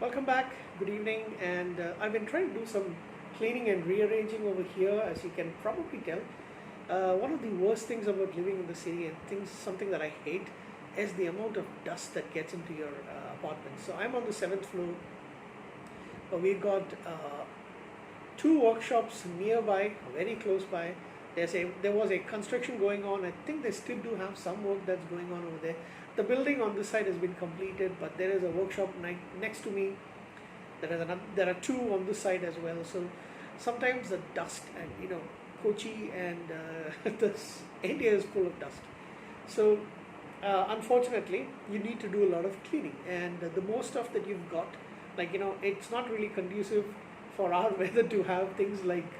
Welcome back. Good evening. And I've been trying to do some cleaning and rearranging over here, as you can probably tell. One of the worst things about living in the city and something that I hate is the amount of dust that gets into your apartment. So I'm on the seventh floor. We've got two workshops nearby, very close by. There was a construction going on. I think they still do have some work that's going on over there. The building on this side has been completed, but there is a workshop next to me. There are two on this side as well. So sometimes the dust and Kochi and this area is full of dust. So unfortunately, you need to do a lot of cleaning, and the more stuff that you've got, it's not really conducive for our weather to have things like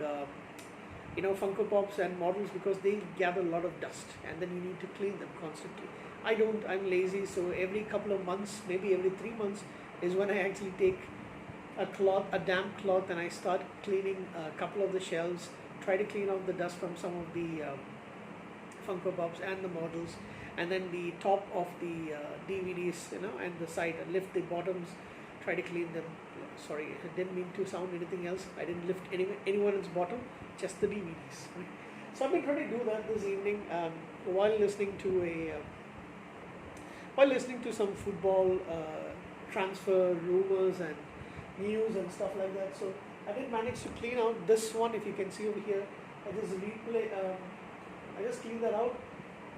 Funko Pops and models, because they gather a lot of dust and then you need to clean them constantly. I don't, I'm lazy, so every couple of months, maybe every 3 months, is when I actually take a damp cloth, and I start cleaning a couple of the shelves, try to clean out the dust from some of the Funko Pops and the models, and then the top of the DVDs, and the side, I lift the bottoms, try to clean them. Sorry, I didn't mean to sound anything else. I didn't lift anyone's bottom, just the DVDs. Right? So I've been trying to do that this evening while listening to some football transfer rumors and news and stuff like that. So I did manage to clean out this one. If you can see over here, I just replay. I just cleaned that out.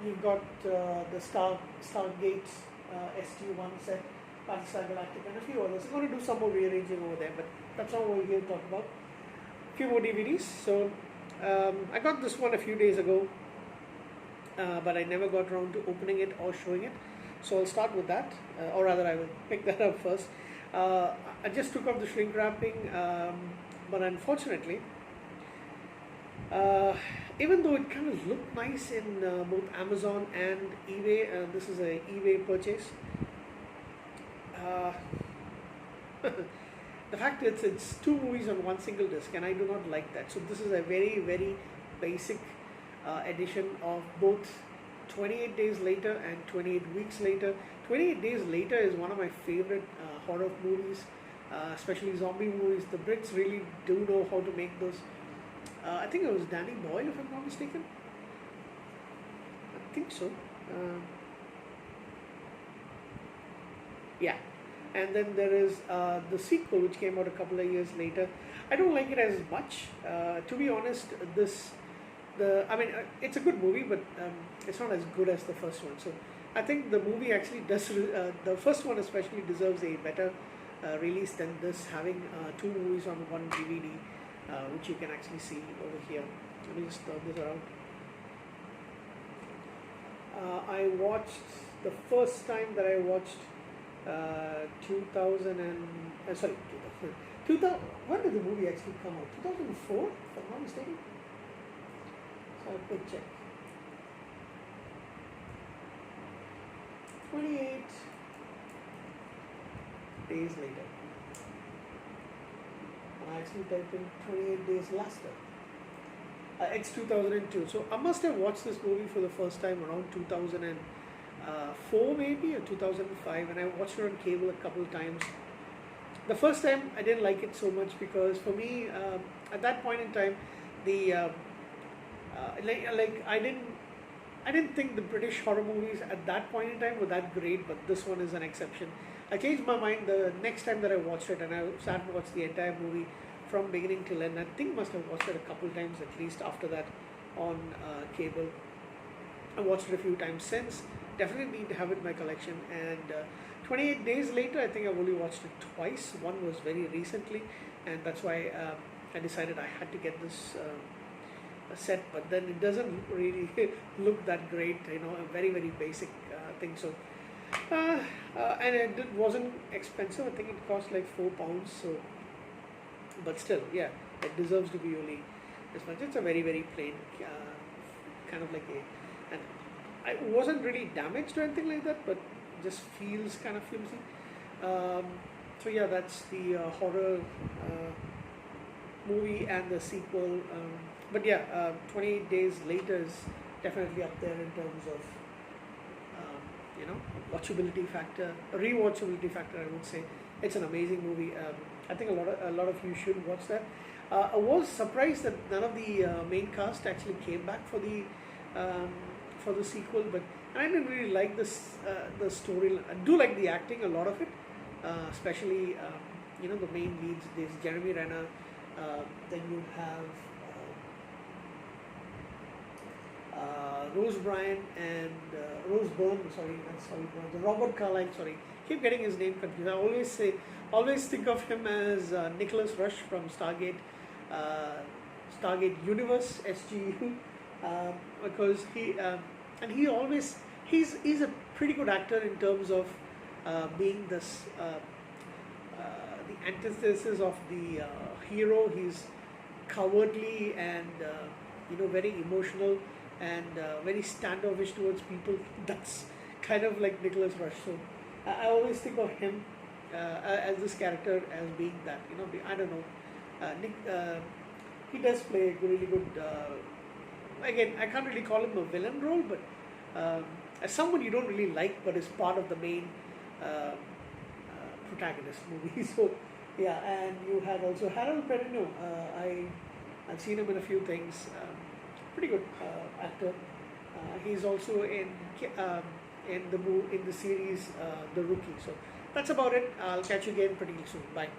You've got the Stargate SG1 set, Battlestar Galactica, and a few others. I'm going to do some more rearranging over there, but that's not what we're here to talk about. A few more DVDs. So I got this one a few days ago, but I never got around to opening it or showing it. So I'll start with that, or rather I will pick that up first. I just took off the shrink wrapping, but unfortunately, even though it kind of looked nice in both Amazon and eBay, this is a eBay purchase. The fact is, it's two movies on one single disc, and I do not like that. So this is a very, very basic edition of both 28 Days Later and 28 Weeks Later. 28 Days Later is one of my favorite horror movies, especially zombie movies. The Brits really do know how to make those. I think it was Danny Boyle, if I'm not mistaken. I think so. Yeah. And then there is the sequel, which came out a couple of years later. I don't like it as much. To be honest, it's a good movie, but it's not as good as the first one. So I think the movie actually does, the first one especially deserves a better release than this, having two movies on one DVD, which you can actually see over here. Let me just turn this around. I watched, the first time that I watched 2000 when did the movie actually come out? 2004, if I'm not mistaken. So I'll quick check. 28 days later. And I actually typed in 28 days later. It's 2002. So I must have watched this movie for the first time around 2004 maybe, or 2005, and I watched it on cable a couple of times. The first time I didn't like it so much, because for me, at that point in time, I didn't think the British horror movies at that point in time were that great, but this one is an exception. I changed my mind the next time that I watched it, and I sat and watched the entire movie from beginning till end. I think must have watched it a couple of times at least after that on cable. I watched it a few times since. Definitely need to have it in my collection. And 28 Days Later, I think I've only watched it twice. One was very recently, and that's why I decided I had to get this set. But then it doesn't really look that great, a very, very basic thing. So, and it wasn't expensive. I think it cost like £4. So, but still, yeah, it deserves to be only this much. It's a very, very plain kind of like and I wasn't really damaged or anything like that, but just feels kind of flimsy. So yeah, that's the horror movie and the sequel. But yeah, 28 Days Later is definitely up there in terms of watchability factor, rewatchability factor, I would say. It's an amazing movie. I think a lot of you should watch that. I was surprised that none of the main cast actually came back um, for the sequel, but I didn't really like the story. I do like the acting, a lot of it, especially the main leads. There's Jeremy Renner. Then you have Rose Byrne and Rose Byrne. Sorry, the Robert Carlyle. Sorry, keep getting his name confused. Always think of him as Nicholas Rush from uh, Stargate Universe (SGU), because he's a pretty good actor in terms of being the antithesis of the hero. He's cowardly and very emotional and very standoffish towards people. That's kind of like Nicholas Rush. So I always think of him as this character as being that. I don't know. Nick, he does play a really good. Again, I can't really call him a villain role, but as someone you don't really like, but is part of the main protagonist movie. So yeah, and you have also Harold Perrineau. I've seen him in a few things. Pretty good actor. He's also in the series The Rookie. So that's about it. I'll catch you again pretty soon. Bye.